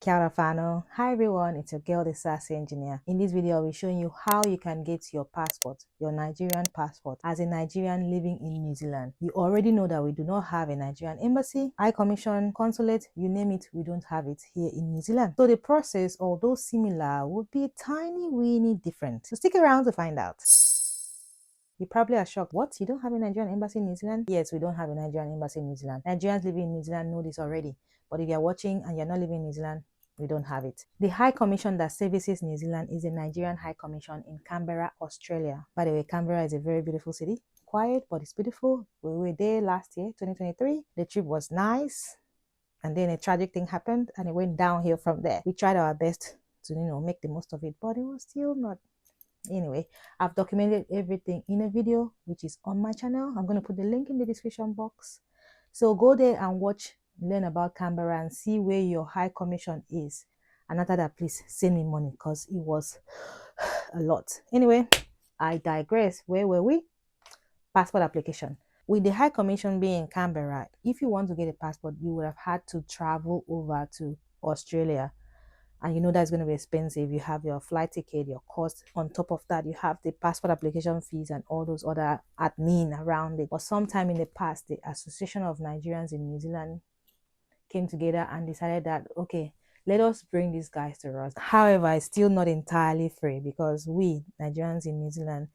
Kia ora whanau. Hi everyone, it's your girl the Sassy Engineer. In this video, I'll be showing you how you can get your passport, your Nigerian passport, as a Nigerian living in New Zealand. You already know that we do not have a Nigerian embassy, High Commission, consulate, you name it, we don't have it here in New Zealand. So the process, although similar, would be a tiny weeny different. So stick around to find out. You probably are shocked. What? You don't have a Nigerian embassy in New Zealand? Yes, we don't have a Nigerian embassy in New Zealand. Nigerians living in New Zealand know this already. But if you're watching and you're not living in New Zealand, we don't have it. The High Commission that services New Zealand is the Nigerian High Commission in Canberra, Australia. By the way, Canberra is a very beautiful city. Quiet, but it's beautiful. We were there last year, 2023. The trip was nice. And then a tragic thing happened and it went downhill from there. We tried our best to, make the most of it, but it was still not. Anyway, I've documented everything in a video which is on my channel. I'm going to put the link in the description box. So go there and watch, learn about Canberra and see where your High Commission is. And after that, please send me money because it was a lot. Anyway, I digress. Where were we? Passport application. With the High Commission being in Canberra, if you want to get a passport, you would have had to travel over to Australia. And you know that's going to be expensive. You have your flight ticket, your cost. On top of that, you have the passport application fees and all those other admin around it. But sometime in the past, the Association of Nigerians in New Zealand came together and decided that, okay, let us bring these guys to us. However, it's still not entirely free because we, Nigerians in New Zealand,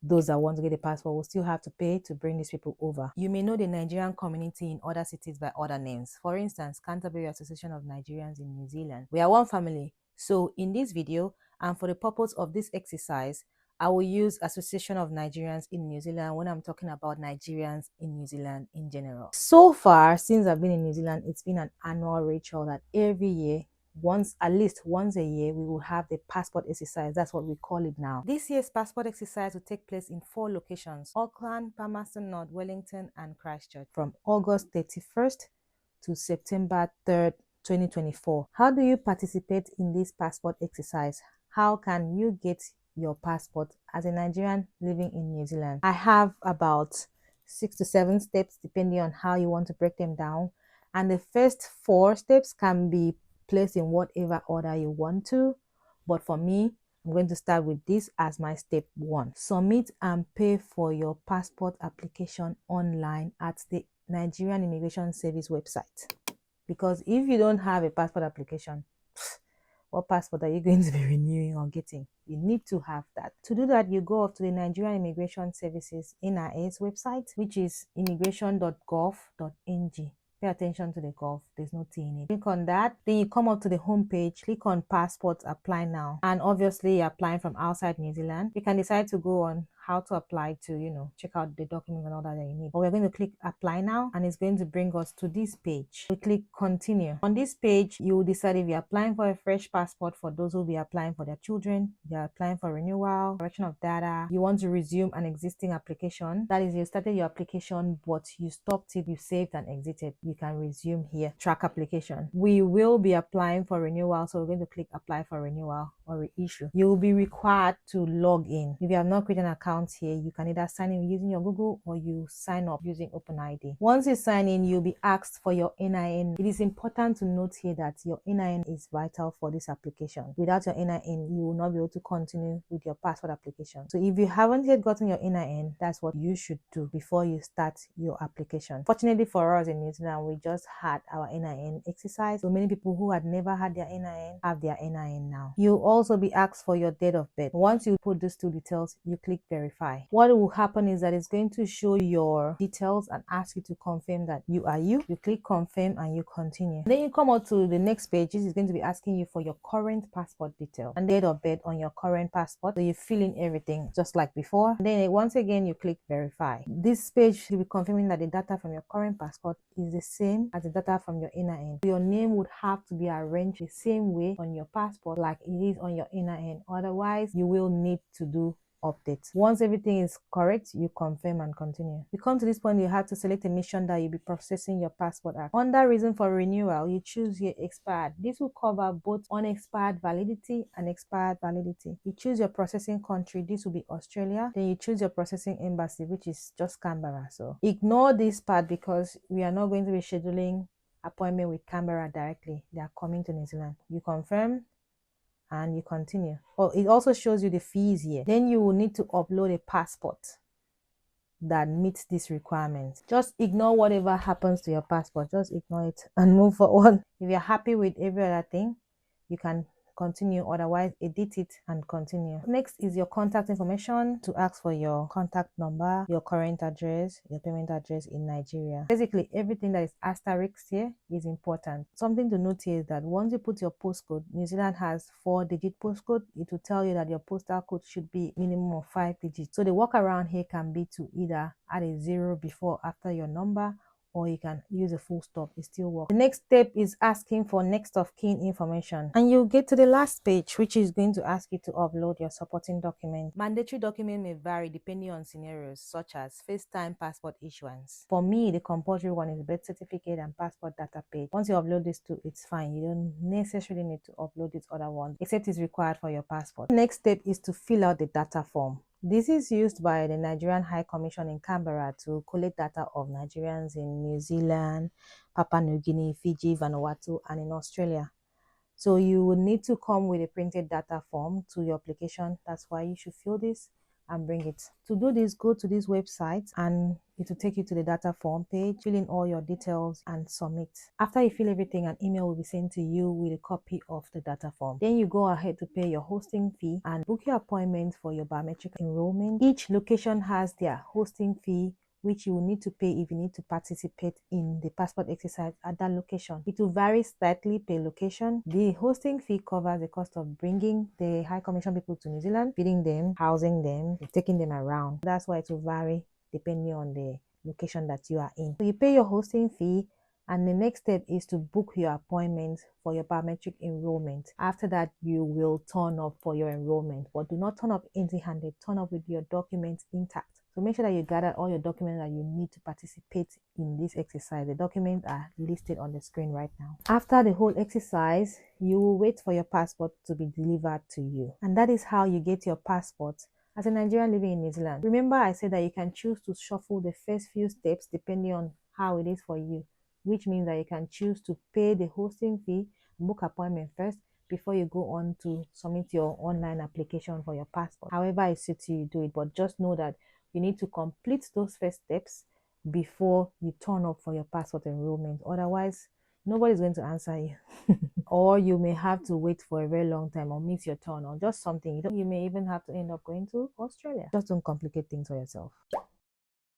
those that want to get a passport will still have to pay to bring these people over. You may know the Nigerian community in other cities by other names. For instance, Canterbury Association of Nigerians in New Zealand. We are one family. So in this video, and for the purpose of this exercise, I will use Association of Nigerians in New Zealand when I'm talking about Nigerians in New Zealand in general. So far, since I've been in New Zealand, it's been an annual ritual that every year, at least once a year, we will have the passport exercise. That's what we call it now. This year's passport exercise will take place in 4 locations: Auckland, Palmerston North, Wellington, and Christchurch, from August 31st to September 3rd, 2024. How do you participate in this passport exercise? How can you get your passport as a Nigerian living in New Zealand? I have about 6 to 7 steps depending on how you want to break them down. And the first 4 steps can be placed in whatever order you want to, but for me, I'm going to start with this as my step 1. Submit and pay for your passport application online at the Nigerian Immigration Service website. Because if you don't have a passport application, what passport are you going to be renewing or getting? You need to have that. To do that, you go off to the Nigerian Immigration Services NIS website, which is immigration.gov.ng. Pay attention to the gov, there's no T in it. Click on that, then you come up to the home page, click on passport, apply now. And obviously you're applying from outside New Zealand. You can decide to go on how to apply to, check out the documents and all that you need. But we're going to click apply now, and it's going to bring us to this page. We click continue. On this page, you will decide if you're applying for a fresh passport. For those who will be applying for their children, you're applying for renewal, correction of data, you want to resume an existing application. That is, you started your application, but you stopped it, you saved and exited. You can resume here. Track application. We will be applying for renewal, so we're going to click apply for renewal or reissue. You will be required to log in. If you have not created an account here, you can either sign in using your Google or you sign up using OpenID. Once you sign in, you'll be asked for your NIN. It is important to note here that your NIN is vital for this application. Without your NIN, you will not be able to continue with your passport application. So if you haven't yet gotten your NIN, that's what you should do before you start your application. Fortunately for us in New Zealand, we just had our NIN exercise. So many people who had never had their NIN have their NIN now. You'll also be asked for your date of birth. Once you put these 2 details, you click verify. What will happen is that it's going to show your details and ask you to confirm that you are you. You click confirm and you continue. Then you come out to the next page. This is going to be asking you for your current passport detail and date of birth on your current passport. So you fill in everything just like before. And then once again, you click verify. This page will be confirming that the data from your current passport is the same as the data from your NIN. Your name would have to be arranged the same way on your passport like it is on your NIN. Otherwise, you will need to do update. Once everything is correct, you confirm and continue. You come to this point, you have to select a mission that you'll be processing your passport at. Under reason for renewal, you choose your expired. This will cover both unexpired validity and expired validity. You choose your processing country. This will be Australia. Then you choose your processing embassy, which is just Canberra. So ignore this part because we are not going to be scheduling appointment with Canberra directly. They are coming to New Zealand. You confirm and you continue. Oh, it also shows you the fees here. Then you will need to upload a passport that meets this requirement. Just ignore whatever happens to your passport. Just ignore it and move forward. If you're happy with every other thing, you can continue, otherwise edit it and continue. Next is your contact information, to ask for your contact number, your current address, your payment address in Nigeria. Basically everything that is asterisk here is important. Something to note here is that once you put your postcode, New Zealand has 4-digit postcode. It will tell you that your postal code should be minimum of 5 digits. So the workaround here can be to either add a 0 before or after your number, or you can use a full stop. It still works. The next step is asking for next of kin information, and you get to the last page, which is going to ask you to upload your supporting document. Mandatory document may vary depending on scenarios, such as first-time passport issuance. For me, the compulsory one is birth certificate and passport data page. Once you upload these two, it's fine. You don't necessarily need to upload this other one, except it's required for your passport. The next step is to fill out the data form. This is used by the Nigerian High Commission in Canberra to collect data of Nigerians in New Zealand, Papua New Guinea, Fiji, Vanuatu, and in Australia. So you will need to come with a printed data form to your application. That's why you should fill this and bring it. To do this, go to this website and it will take you to the data form page. Fill in all your details and submit. After you fill everything, an email will be sent to you with a copy of the data form. Then you go ahead to pay your hosting fee and book your appointment for your biometric enrollment. Each location has their hosting fee, which you will need to pay if you need to participate in the passport exercise at that location. It will vary slightly per location. The hosting fee covers the cost of bringing the High Commission people to New Zealand, feeding them, housing them, taking them around. That's why it will vary depending on the location that you are in. So you pay your hosting fee, and the next step is to book your appointment for your biometric enrollment. After that, you will turn up for your enrollment, but do not turn up empty-handed. Turn up with your documents intact. So make sure that you gather all your documents that you need to participate in this exercise. The documents are listed on the screen right now. After the whole exercise, you will wait for your passport to be delivered to you. And that is how you get your passport as a Nigerian living in New Zealand. Remember, I said that you can choose to shuffle the first few steps depending on how it is for you, which means that you can choose to pay the hosting fee, book appointment first, before you go on to submit your online application for your passport. However it suits you, do it, but just know that you need to complete those first steps before you turn up for your passport enrollment. Otherwise, nobody's going to answer you. Or you may have to wait for a very long time or miss your turn or just something. You may even have to end up going to Australia. Just don't complicate things for yourself.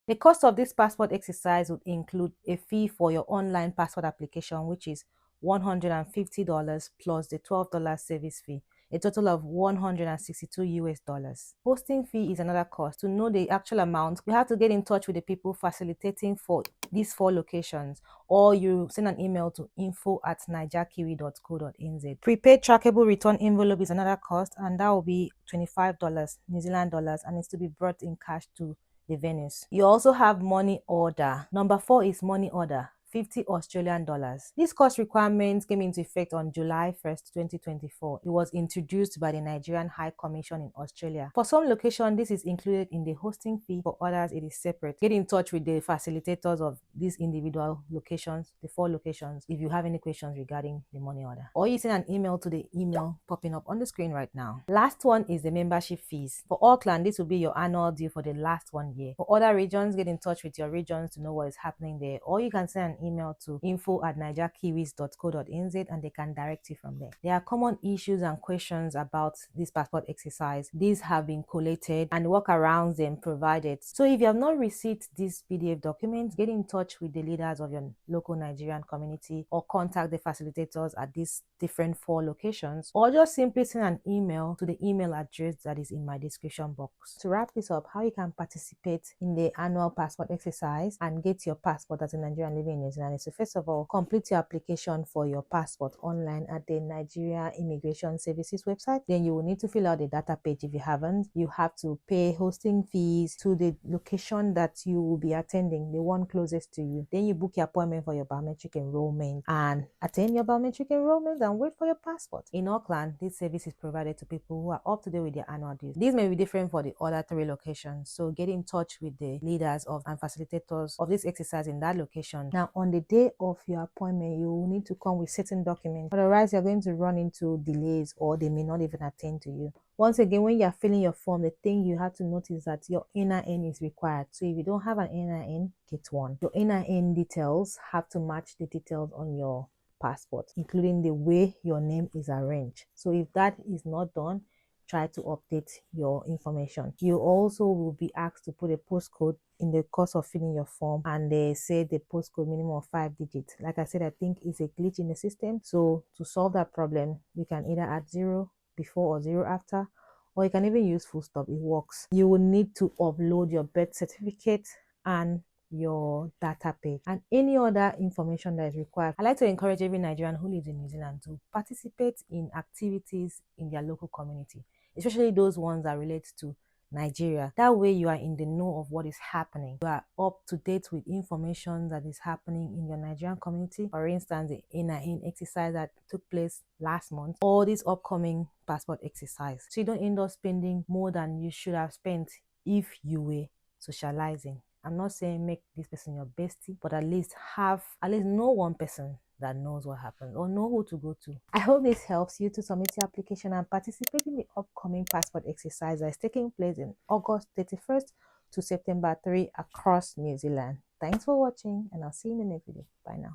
The cost of this passport exercise would include a fee for your online passport application, which is $150 plus the $12 service fee, a total of $162. Posting fee is another cost. To know the actual amount, you have to get in touch with the people facilitating for these 4 locations, or you send an email to info@nigerkiwi.co.nz. Prepaid trackable return envelope is another cost, and that will be $25 New Zealand dollars, and it's to be brought in cash to the venues. You also have money order. Number 4 is money order, $50 Australian dollars. This cost requirement came into effect on July 1st, 2024. It was introduced by the Nigerian High Commission in Australia. For some locations, this is included in the hosting fee. For others, it is separate. Get in touch with the facilitators of these individual locations, the 4 locations, if you have any questions regarding the money order. Or you send an email to the email popping up on the screen right now. Last one is the membership fees. For Auckland, this will be your annual due for the last 1 year. For other regions, get in touch with your regions to know what is happening there. Or you can send an email to info@nigerkiwis.co.nz and they can direct you from there. There are common issues and questions about this passport exercise. These have been collated and workarounds them provided. So if you have not received these PDF documents, get in touch with the leaders of your local Nigerian community or contact the facilitators at these different 4 locations, or just simply send an email to the email address that is in my description box. To wrap this up, how you can participate in the annual passport exercise and get your passport as a Nigerian living in New Zealand is to, first of all, complete your application for your passport online at the Nigeria Immigration Services website. Then you will need to fill out the data page if you haven't. You have to pay hosting fees to the location that you will be attending, the one closest to you. Then you book your appointment for your biometric enrollment and attend your biometric enrollment and wait for your passport. In Auckland, this service is provided to people who are up to date with their annual dues. These may be different for the other 3 locations, so get in touch with the leaders of and facilitators of this exercise in that location. Now, on the day of your appointment, you will need to come with certain documents. Otherwise, you're going to run into delays or they may not even attend to you. Once again, when you're filling your form, the thing you have to notice that your NIN is required. So if you don't have an NIN, get one. Your NIN details have to match the details on your passport, including the way your name is arranged. So if that is not done, try to update your information. You also will be asked to put a postcode in the course of filling your form, and they say the postcode minimum of 5 digits. Like I said, I think it's a glitch in the system. So to solve that problem, you can either add 0 before or 0 after, or you can even use full stop. It works. You will need to upload your birth certificate and your data page and any other information that is required. I like to encourage every Nigerian who lives in New Zealand to participate in activities in their local community, especially those ones that relate to Nigeria. That way you are in the know of what is happening. You are up to date with information that is happening in your Nigerian community. For instance, the NIN exercise that took place last month, or this upcoming passport exercise. So you don't end up spending more than you should have spent if you were socializing. I'm not saying make this person your bestie, but at least know one person that knows what happened or know who to go to. I hope this helps you to submit your application and participate in the upcoming passport exercise that is taking place in August 31st to September 3 across New Zealand. Thanks for watching, and I'll see you in the next video. Bye now.